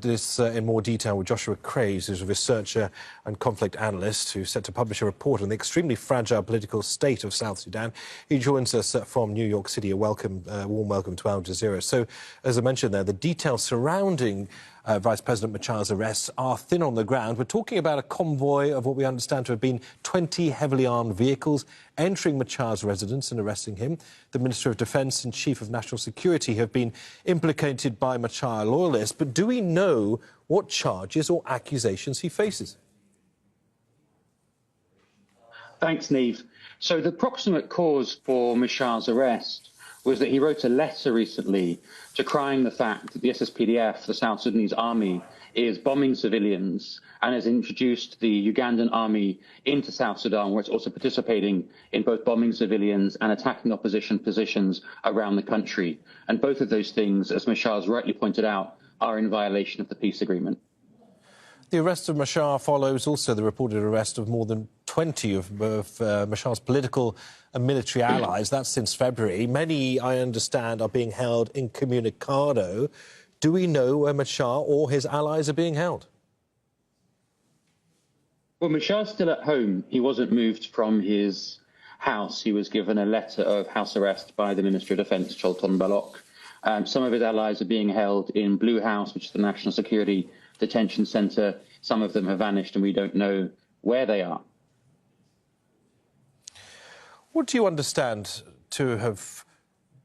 This in more detail with Joshua Craze, who's a researcher and conflict analyst who's set to publish a report on the extremely fragile political state of South Sudan. He joins us from New York City. A warm welcome to Al Jazeera. So, as I mentioned there, the details surrounding Vice President Machar's arrests are thin on the ground. We're talking about a convoy of what we understand to have been 20 heavily armed vehicles entering Machar's residence and arresting him. The Minister of Defence and Chief of National Security have been implicated by Machar loyalists. But do we know what charges or accusations he faces? Thanks, Neve. So the proximate cause for Machar's arrest was that he wrote a letter recently decrying the fact that the SSPDF, the South Sudanese army, is bombing civilians and has introduced the Ugandan army into South Sudan, where it's also participating in both bombing civilians and attacking opposition positions around the country. And both of those things, as Machar's rightly pointed out, are in violation of the peace agreement. The arrest of Machar follows also the reported arrest of more than 20 of Machar's political and military allies. That's since February. Many, I understand, are being held incommunicado. Do we know where Machar or his allies are being held? Well, Machar's still at home. He wasn't moved from his house. He was given a letter of house arrest by the Ministry of Defence, Cholton Balok. Some of his allies are being held in Blue House, which is the National Security Detention Centre. Some of them have vanished and we don't know where they are. What do you understand to have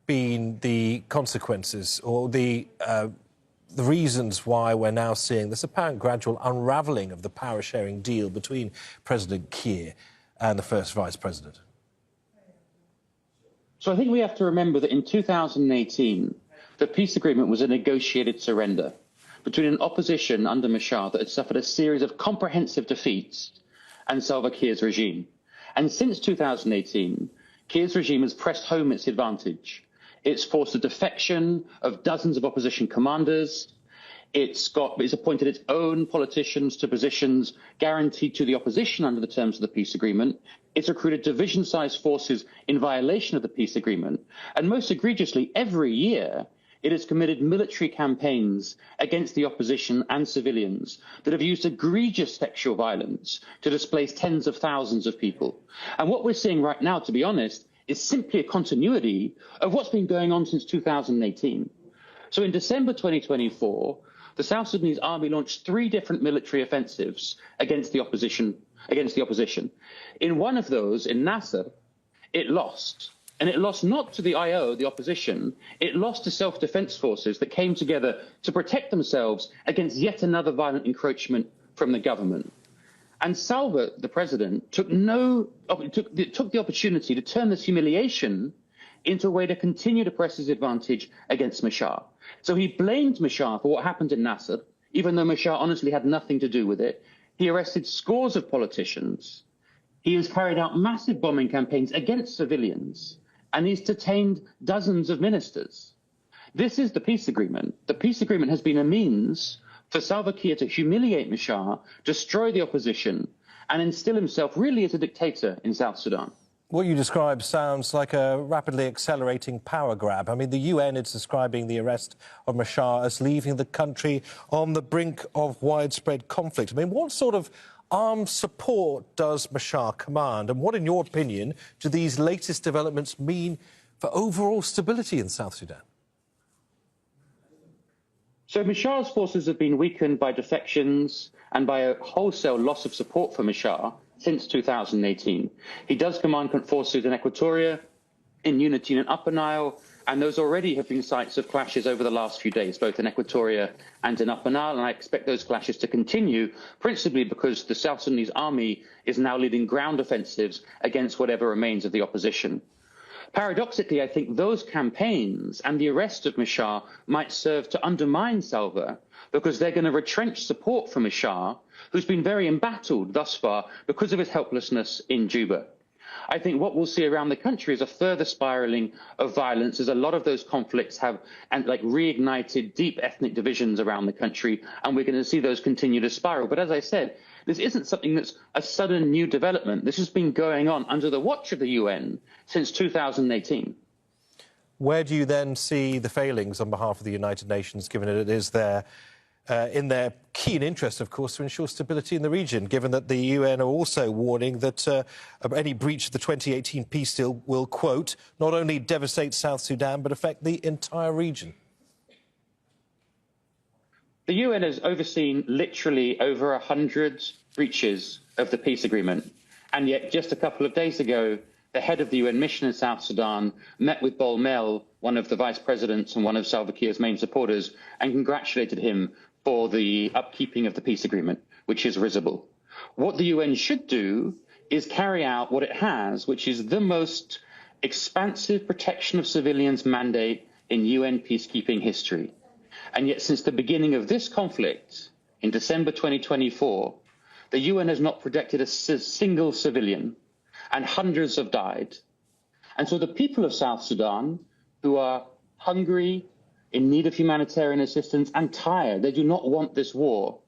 been the consequences or the reasons why we're now seeing this apparent gradual unravelling of the power-sharing deal between President Kiir and the first Vice President? So I think we have to remember that in 2018, the peace agreement was a negotiated surrender between an opposition under Machar that had suffered a series of comprehensive defeats and Salva Kiir's regime. And since 2018, Kiir's regime has pressed home its advantage. It's forced the defection of dozens of opposition commanders. It's appointed its own politicians to positions guaranteed to the opposition under the terms of the peace agreement. It's recruited division-sized forces in violation of the peace agreement. And most egregiously, every year, it has committed military campaigns against the opposition and civilians that have used egregious sexual violence to displace tens of thousands of people. And what we're seeing right now, to be honest, is simply a continuity of what's been going on since 2018. So in December 2024, the South Sudanese army launched 3 different military offensives against the opposition. In one of those, in Nasser, it lost. And it lost not to the IO, the opposition, it lost to self-defense forces that came together to protect themselves against yet another violent encroachment from the government. And Salva, the president, took the opportunity to turn this humiliation into a way to continue to press his advantage against Machar. So he blamed Machar for what happened in Nasser, even though Machar honestly had nothing to do with it. He arrested scores of politicians. He has carried out massive bombing campaigns against civilians. And he's detained dozens of ministers. This is the peace agreement. The peace agreement has been a means for Salva Kiir to humiliate Machar, destroy the opposition, and instill himself really as a dictator in South Sudan. What you describe sounds like a rapidly accelerating power grab. I mean, the UN is describing the arrest of Machar as leaving the country on the brink of widespread conflict. I mean, what sort of armed support does Machar command? And what, in your opinion, do these latest developments mean for overall stability in South Sudan? So Machar's forces have been weakened by defections and by a wholesale loss of support for Machar since 2018. He does command forces in Equatoria, in Unity and Upper Nile, and those already have been sites of clashes over the last few days, both in Equatoria and in Upper Nile, and I expect those clashes to continue, principally because the South Sudanese army is now leading ground offensives against whatever remains of the opposition. Paradoxically, I think those campaigns and the arrest of Machar might serve to undermine Salva, because they're going to retrench support for Machar, who's been very embattled thus far because of his helplessness in Juba. I think what we'll see around the country is a further spiralling of violence, as a lot of those conflicts have reignited deep ethnic divisions around the country, and we're going to see those continue to spiral. But as I said, this isn't something that's a sudden new development. This has been going on under the watch of the UN since 2018. Where do you then see the failings on behalf of the United Nations, given that it is their in their keen interest, of course, to ensure stability in the region, given that the UN are also warning that any breach of the 2018 peace deal will, quote, not only devastate South Sudan, but affect the entire region. The UN has overseen literally over 100 breaches of the peace agreement. And yet just a couple of days ago, the head of the UN mission in South Sudan met with Bol Mel, one of the vice presidents and one of Salva Kiir's main supporters, and congratulated him for the upkeeping of the peace agreement, which is risible. What the UN should do is carry out what it has, which is the most expansive protection of civilians mandate in UN peacekeeping history. And yet since the beginning of this conflict in December 2024, the UN has not protected a single civilian, and hundreds have died. And so the people of South Sudan, who are hungry, in need of humanitarian assistance and tired, they do not want this war,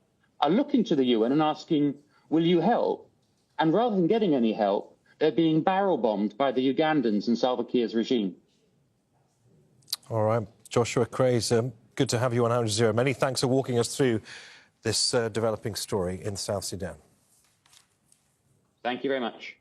are looking to the UN and asking, will you help? And rather than getting any help, they're being barrel bombed by the Ugandans and Salva Kiir's regime. All right, Joshua Craze, good to have you on Al Jazeera. Many thanks for walking us through this developing story in South Sudan. Thank you very much.